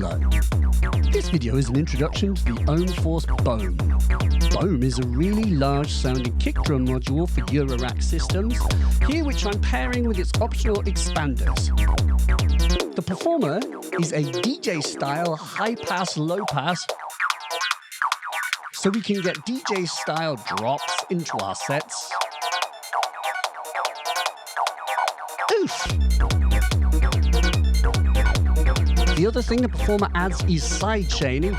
Hello. This video is an introduction to the Ohmforce Bohm. Bohm is a really large sounding kick drum module for Eurorack systems, here which I'm pairing with its optional expanders. The Performer is a DJ style high pass low pass, so we can get DJ style drops into our sets. Oof! The other thing the Performer adds is sidechaining,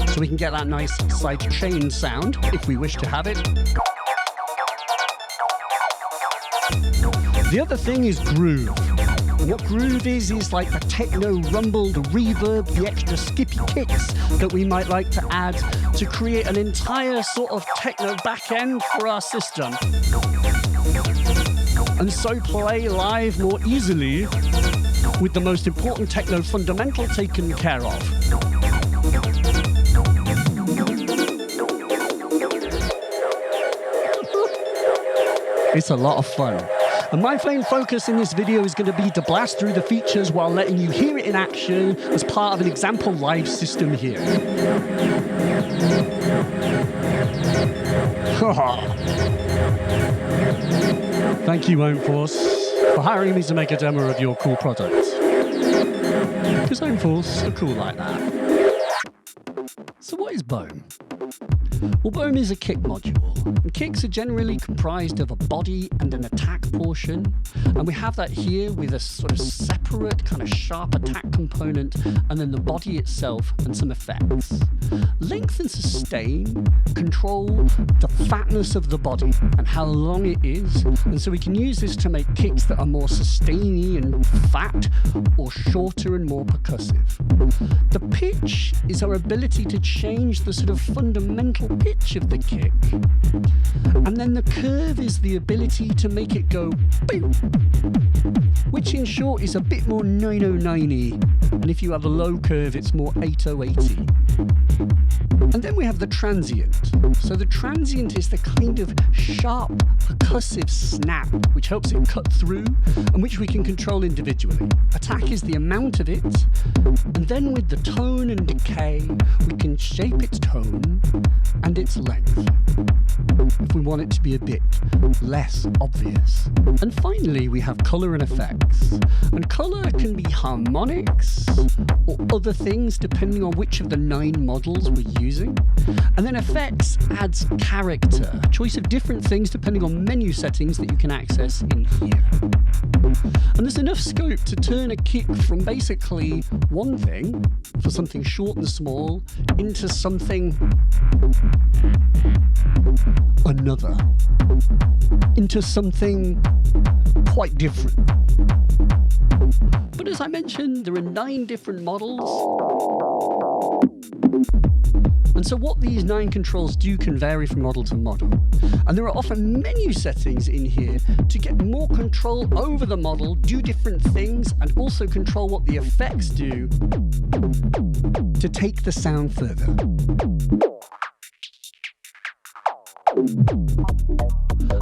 so we can get that nice sidechain sound if we wish to have it. The other thing is groove. And what groove is like the techno rumble, the reverb, the extra skippy kicks that we might like to add to create an entire sort of techno back end for our system. And so play live more easily with the most important techno fundamental taken care of. It's a lot of fun. And my main focus in this video is going to be to blast through the features while letting you hear it in action as part of an example live system here. Thank you, Ohmforce, for hiring me to make a demo of your cool product. Because Ohmforce are cool like that. So what is Bohm? Well, Bohm is a kick module, and kicks are generally comprised of a body and an attack portion, and we have that here with a sort of separate kind of sharp attack component, and then the body itself and some effects. Length and sustain control the fatness of the body and how long it is, and so we can use this to make kicks that are more sustainy and fat, or shorter and more percussive. The pitch is our ability to change the sort of fundamental pitch of the kick, and then the curve is the ability to make it go boom, which in short is a bit more 9090, and if you have a low curve it's more 8080. And then we have the transient. So the transient is the kind of sharp percussive snap which helps it cut through and which we can control individually. Attack is the amount of it, and then with the tone and decay we can shape its tone and its length if we want it to be a bit less obvious. And finally we have colour and effects. And colour can be harmonics or other things depending on which of the 9 models we're using. And then effects adds character, a choice of different things depending on menu settings that you can access in here. And there's enough scope to turn a kick from basically one thing, for something short and small, into something another, into something quite different. But as I mentioned, there are 9 different models. And so what these 9 controls do can vary from model to model. And there are often menu settings in here to get more control over the model, do different things, and also control what the effects do to take the sound further.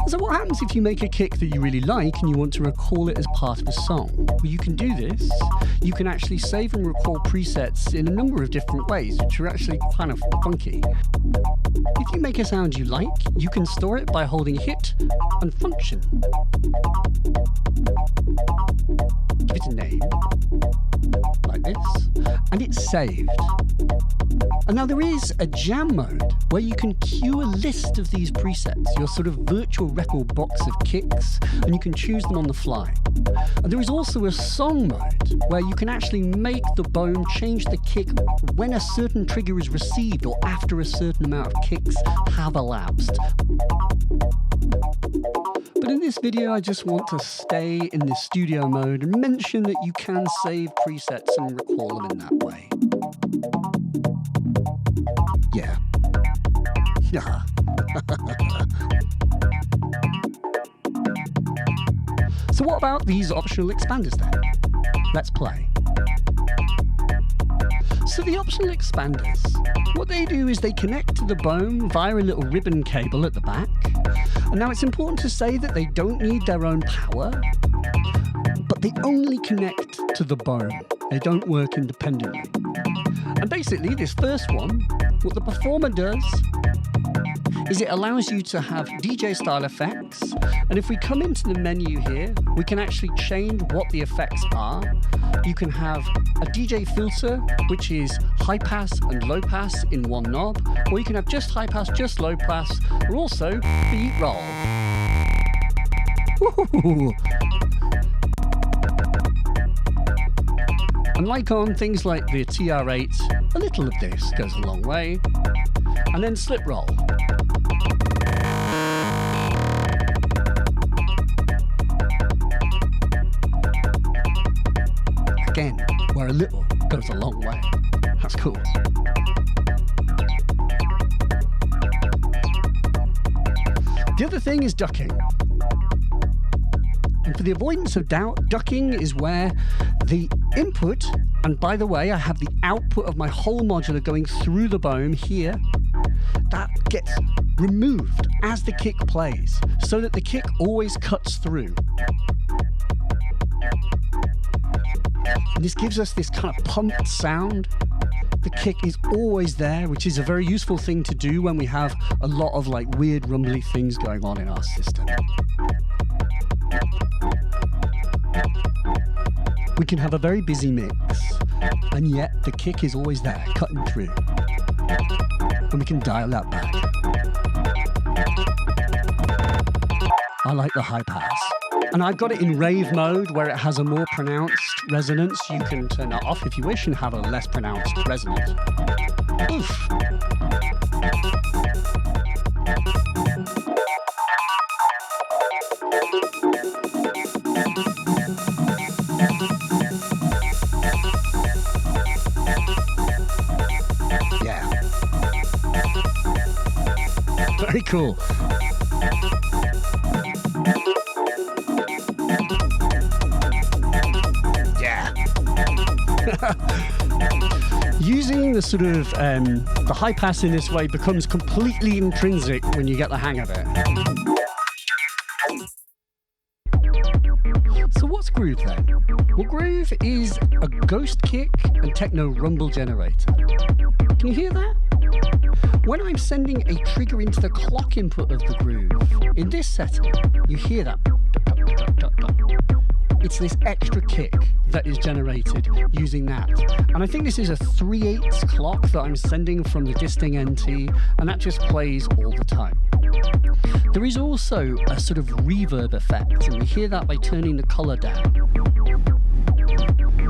So what happens if you make a kick that you really like and you want to recall it as part of a song? Well, you can do this. You can actually save and recall presets in a number of different ways, which are actually kind of funky. If you make a sound you like, you can store it by holding Hit and Function. Give it a name, like this, and it's saved. And now there is a jam mode where you can queue a list of these presets, your sort of virtual record box of kicks, and you can choose them on the fly. And there is also a song mode where you can actually make the Bohm change the kick when a certain trigger is received or after a certain amount of kicks have elapsed. But in this video I just want to stay in the studio mode and mention that you can save presets and recall them in that way. Yeah. Yeah. So what about these optional expanders then? Let's play. So the optional expanders, what they do is they connect to the Bohm via a little ribbon cable at the back. And now it's important to say that they don't need their own power, but they only connect to the Bohm. They don't work independently. And basically, this first one, what the Performer does is it allows you to have DJ style effects. And if we come into the menu here, we can actually change what the effects are. You can have a DJ filter, which is high pass and low pass in one knob, or you can have just high pass, just low pass, or also beat roll. Woo-hoo-hoo. And like on things like the TR8, a little of this goes a long way. And then slip roll. Again, where a little goes a long way. That's cool. The other thing is ducking. And for the avoidance of doubt, ducking is where the input, and by the way, I have the output of my whole modular going through the Bohm here, that gets removed as the kick plays, so that the kick always cuts through. And this gives us this kind of pumped sound. The kick is always there, which is a very useful thing to do when we have a lot of like weird rumbly things going on in our system. We can have a very busy mix, and yet the kick is always there, cutting through. And we can dial that back. I like the high pass. And I've got it in rave mode where it has a more pronounced resonance. You can turn that off if you wish and have a less pronounced resonance. Oof. Yeah. Very cool. Using the sort of the high pass in this way becomes completely intrinsic when you get the hang of it. So what's groove then? Well, groove is a ghost kick and techno rumble generator. Can you hear that? When I'm sending a trigger into the clock input of the groove, in this setting, you hear that. It's this extra kick that is generated using that. And I think this is a 3/8 clock that I'm sending from the Disting NT, and that just plays all the time. There is also a sort of reverb effect, and we hear that by turning the color down.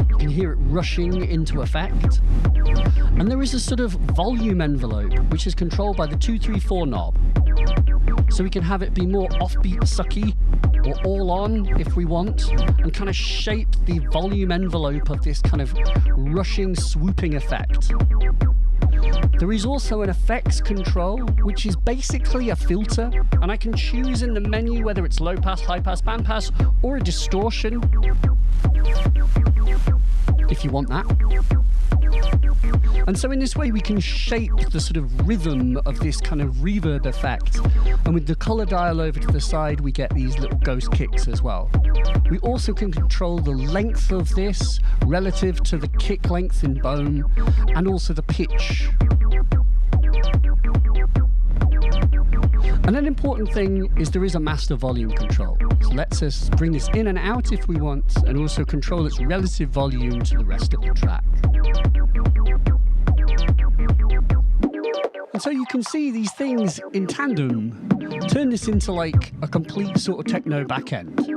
You can hear it rushing into effect. And there is a sort of volume envelope, which is controlled by the 234 knob. So we can have it be more offbeat sucky, or all on if we want, and kind of shape the volume envelope of this kind of rushing, swooping effect. There is also an effects control, which is basically a filter, and I can choose in the menu whether it's low pass, high pass, band pass, or a distortion, if you want that. And so in this way we can shape the sort of rhythm of this kind of reverb effect. And with the color dial over to the side, we get these little ghost kicks as well. We also can control the length of this relative to the kick length in Bohm, and also the pitch. And an important thing is there is a master volume control. So lets us bring this in and out if we want, and also control its relative volume to the rest of the track. And so you can see these things in tandem turn this into like a complete sort of techno backend.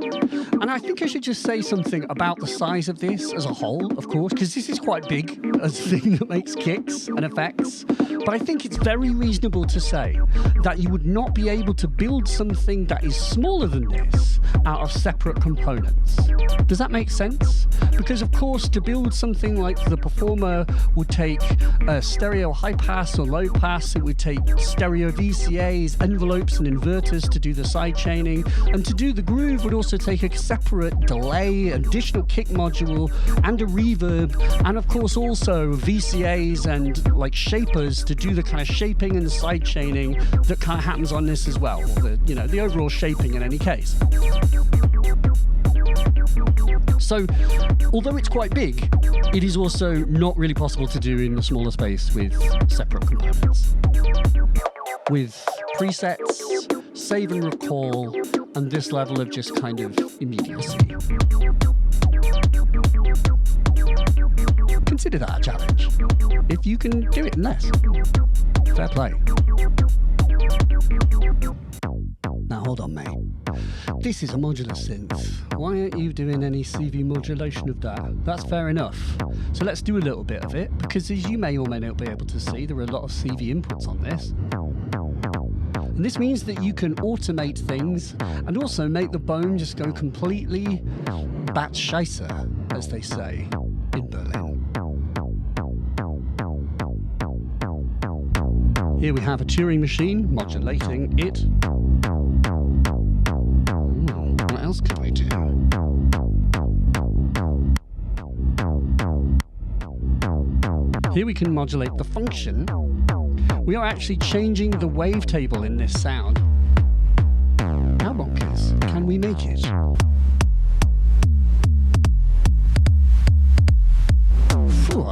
And I think I should just say something about the size of this as a whole, of course, because this is quite big as a thing that makes kicks and effects. But I think it's very reasonable to say that you would not be able to build something that is smaller than this out of separate components. Does that make sense? Because of course, to build something like the Performer would take a stereo high pass or low pass, it would take stereo VCAs, envelopes and inverters to do the sidechaining, and to do the groove would also take a separate delay, additional kick module, and a reverb, and of course also VCAs and like shapers to do the kind of shaping and the sidechaining that kind of happens on this as well, or the overall shaping in any case. So, although it's quite big, it is also not really possible to do in a smaller space with separate components. With presets, save and recall, and this level of just kind of immediacy. Consider that a challenge. If you can do it in less, fair play. Now hold on, mate. This is a modular synth. Why aren't you doing any CV modulation of that? That's fair enough. So let's do a little bit of it, because as you may or may not be able to see, there are a lot of CV inputs on this. And this means that you can automate things and also make the Bohm just go completely batscheiße, as they say in Berlin. Here we have a Turing machine modulating it. What else can I do? Here we can modulate the function. We are actually changing the wavetable in this sound. How bonkers can we make it? Phew.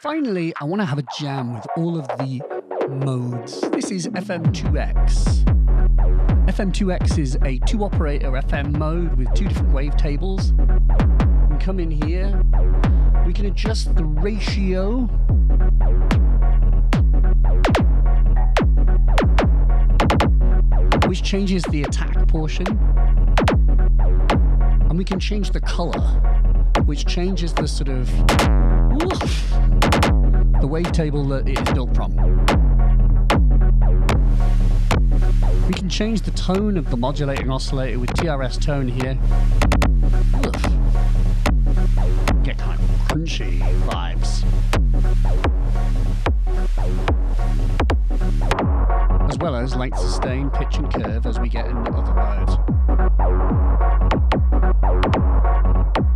Finally, I want to have a jam with all of the modes. This is FM2X. FM2X is a 2-operator FM mode with 2 different wavetables. We can come in here. We can adjust the ratio. Which changes the attack portion. And we can change the color, which changes the sort of the wavetable that it is built from. We can change the tone of the modulating oscillator with TRS tone here. Get kind of crunchy vibes. As well as length, sustain, pitch and curve as we get in the other modes.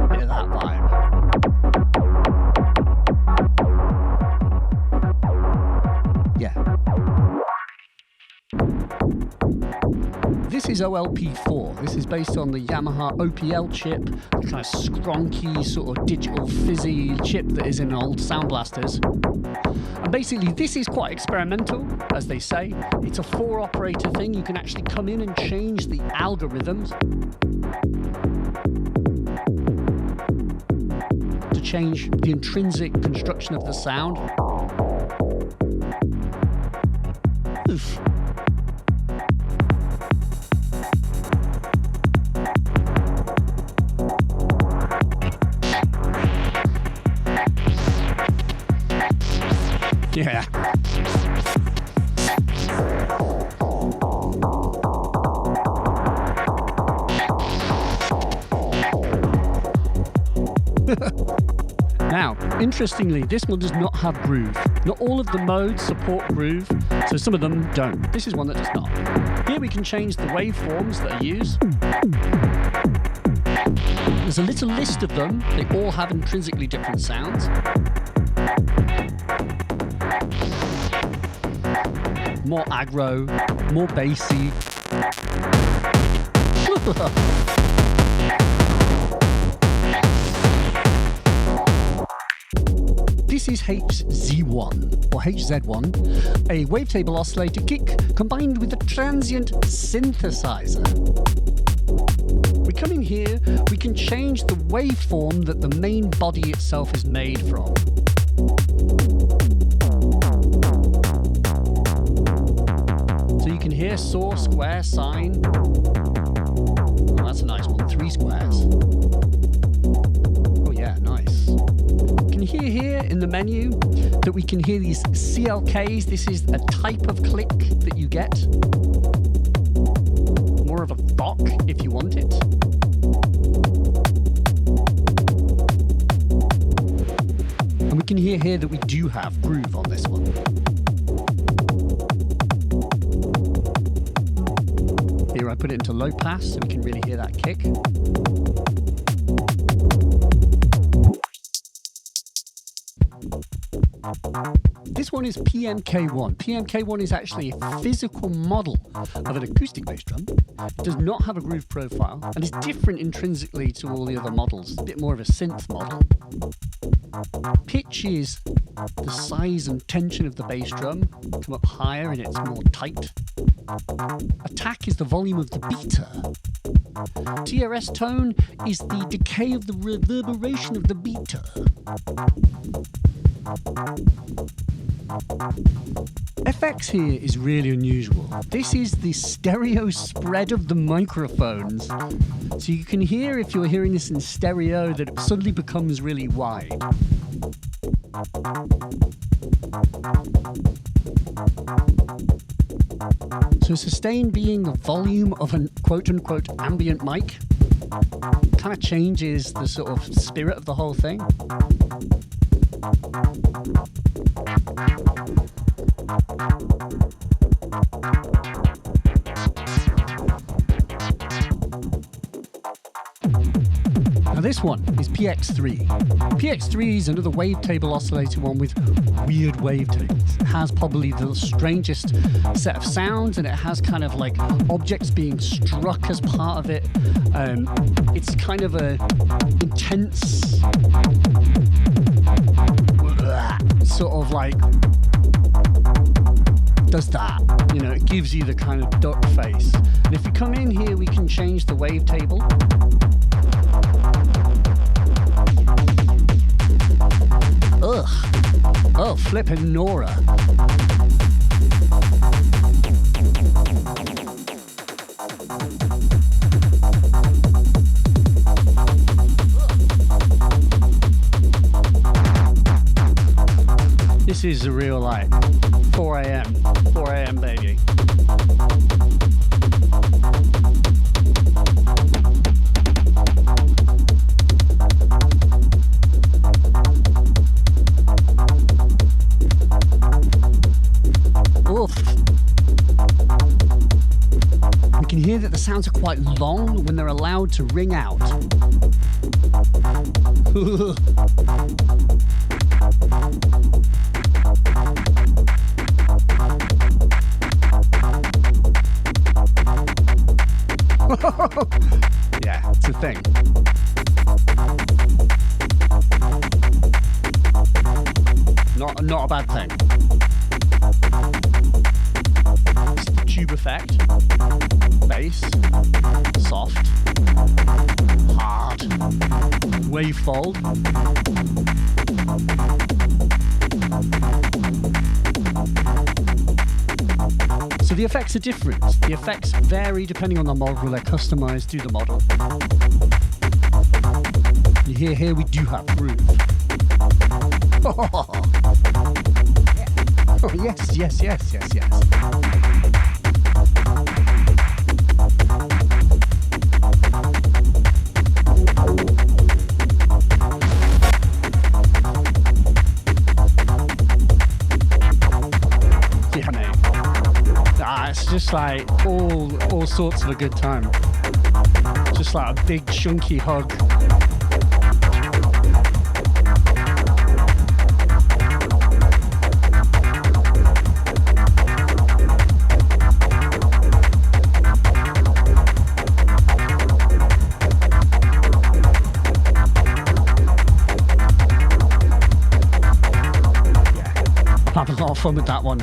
Bit of that vibe. Yeah. This is OLP4. This is based on the Yamaha OPL chip, the kind of skronky sort of digital fizzy chip that is in old sound blasters. And basically this is quite experimental, as they say. It's a 4-operator thing. You can actually come in and change the algorithms to change the intrinsic construction of the sound. Oof. Yeah. Now, interestingly, this one does not have groove. Not all of the modes support groove, so some of them don't. This is one that does not. Here we can change the waveforms that are used. There's a little list of them. They all have intrinsically different sounds. More aggro, more bassy, This is HZ1 or HZ1, a wavetable oscillator kick combined with a transient synthesizer. We come in here, we can change the waveform that the main body itself is made from. So you can hear saw, square, sine. Oh, that's a nice one, 3 squares. Oh yeah, nice. You can hear here in the menu that we can hear these CLKs. This is a type of click that you get. More of a thok if you want it. And we can hear here that we do have groove on this one. Here I put it into low pass so we can really hear that kick. This one is PMK1. PMK1 is actually a physical model of an acoustic bass drum. It does not have a groove profile and is different intrinsically to all the other models. It's a bit more of a synth model. Pitch is the size and tension of the bass drum, come up higher and it's more tight. Attack is the volume of the beater. TRS tone is the decay of the reverberation of the beater. FX here is really unusual. This is the stereo spread of the microphones. So you can hear, if you're hearing this in stereo, that it suddenly becomes really wide. So sustain being the volume of a quote-unquote ambient mic kind of changes the sort of spirit of the whole thing. Now this one is PX3. PX3 is another wavetable oscillator one with weird wavetables. It has probably the strangest set of sounds and it has kind of like objects being struck as part of it. It's kind of a intense sort of like does that, you know, it gives you the kind of duck face. And if you come in here, we can change the wavetable. Ugh. Oh, flippin' Nora. This is a real like 4 a.m. baby. Oof. We can hear that the sounds are quite long when they're allowed to ring out. Yeah, it's a thing. Not a bad thing. It's the tube effect. Bass. Soft. Hard. Wavefold. So the effects are different. The effects vary depending on the model. They're customized to the model. You hear here we do have groove. Oh, yes. Yeah, mate. It's just like all sorts of a good time. Just like a big chunky hug. of fun with that one.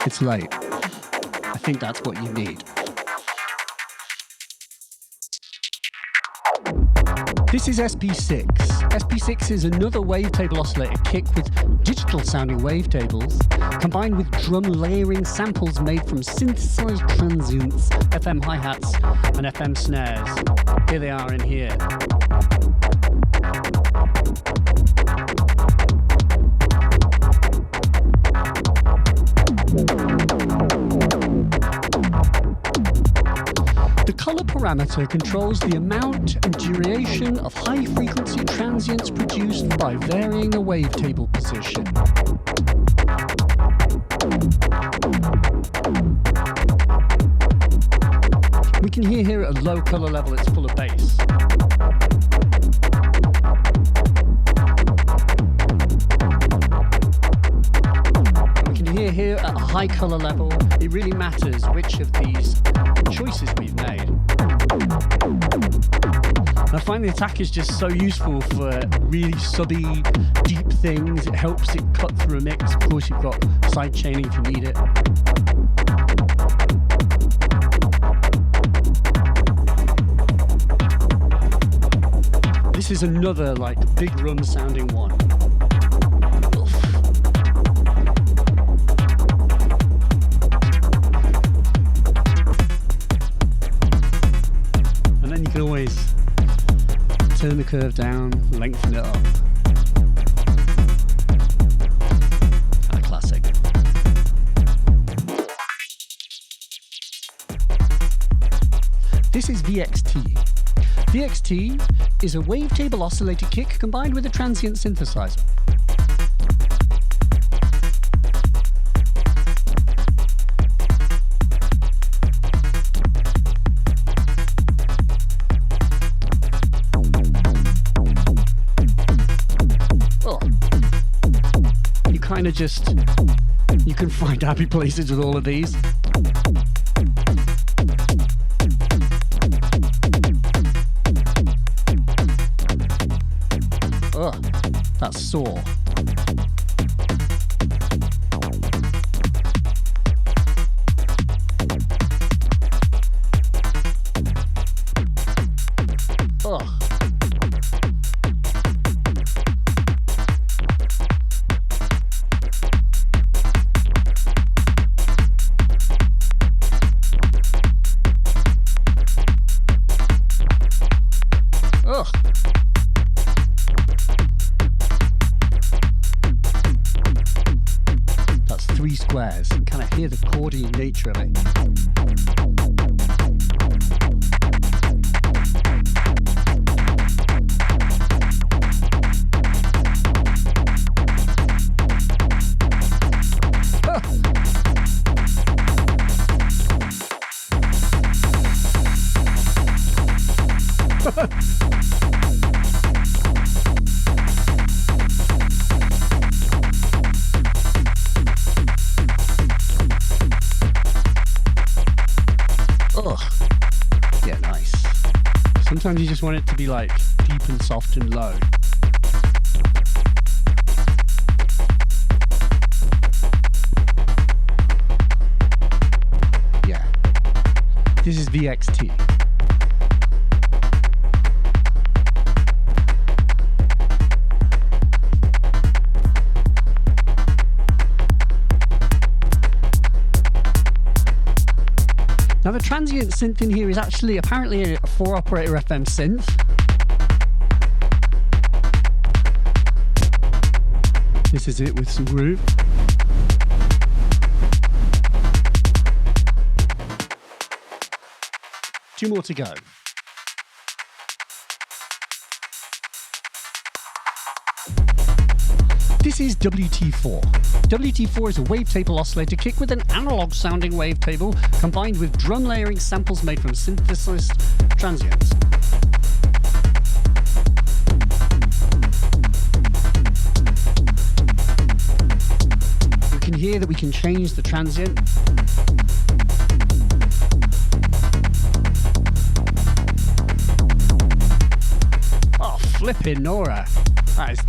It's late. I think that's what you need. This is SP6. SP6 is another wavetable oscillator kick with digital sounding wavetables combined with drum layering samples made from synthesized transients, FM hi-hats and FM snares. Here they are in here. The color parameter controls the amount and duration of high-frequency transients produced by varying a wavetable position. We can hear here at a low color level it's full of bass. We can hear here at a high color level it really matters which of these choices we've made. And I find the attack is just so useful for really subby, deep things. It helps it cut through a mix. Of course, you've got sidechaining if you need it. This is another like big rum sounding one. You can always turn the curve down, lengthen it up. A classic. This is VXT. VXT is a wavetable oscillator kick combined with a transient synthesizer. Kind of just, you can find happy places with all of these. Ugh, that's sore. Ugh. That's 3 squares. You can kind of hear the chordy nature of it. Yeah, nice. Sometimes you just want it to be like deep and soft and low. Yeah. This is VXT. Now the transient synth in here is actually apparently a 4-operator FM synth. This is it with some groove. Two more to go. This is WT4. WT4 is a wavetable oscillator kick with an analog sounding wavetable combined with drum layering samples made from synthesized transients. You can hear that we can change the transient. Flipping Nora. That is...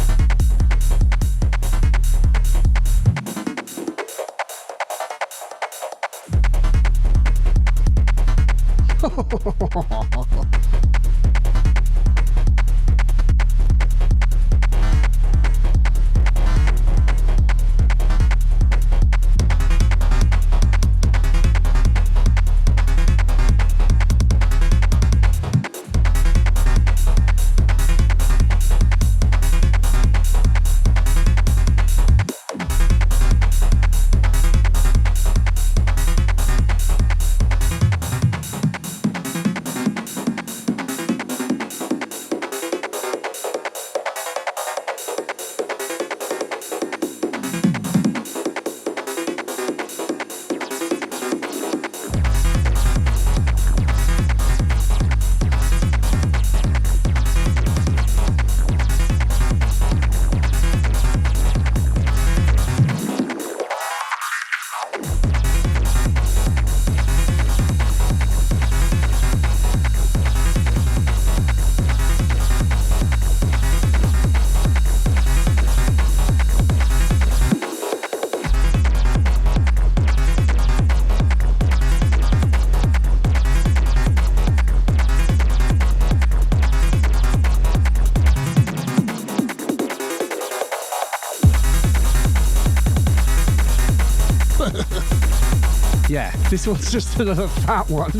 Yeah, this one's just another fat one.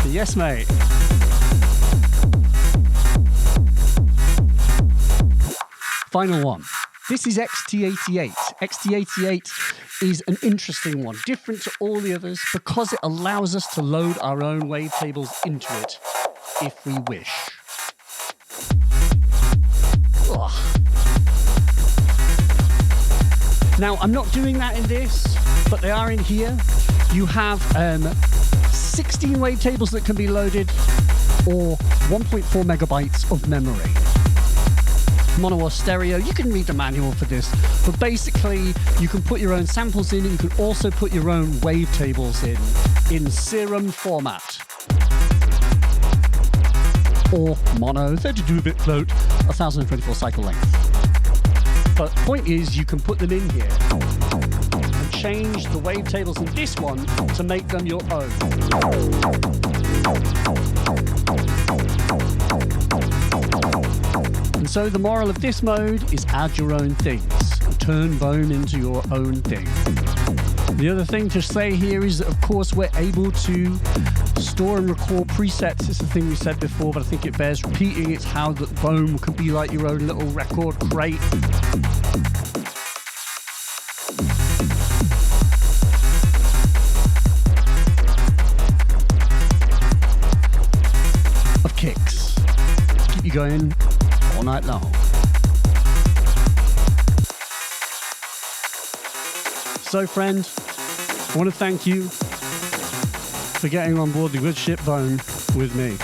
Yes, mate. Final one. This is XT88. XT88 is an interesting one, different to all the others because it allows us to load our own wavetables into it if we wish. Ugh. Now, I'm not doing that in this, but they are in here. You have 16 wavetables that can be loaded or 1.4 megabytes of memory. Mono or stereo, you can read the manual for this, but basically you can put your own samples in and you can also put your own wavetables in serum format. Or mono, 32-bit float, 1024 cycle length. But the point is, you can put them in here and change the wavetables in this one to make them your own. And so the moral of this mode is add your own things. Turn Bohm into your own thing. The other thing to say here is that, of course, we're able to store and record presets. It's a thing we said before, but I think it bears repeating. It's how that Bohm can be like your own little record crate. Of kicks. Keep you going all night long. So, friend, I want to thank you for getting on board the good ship Bohm with me.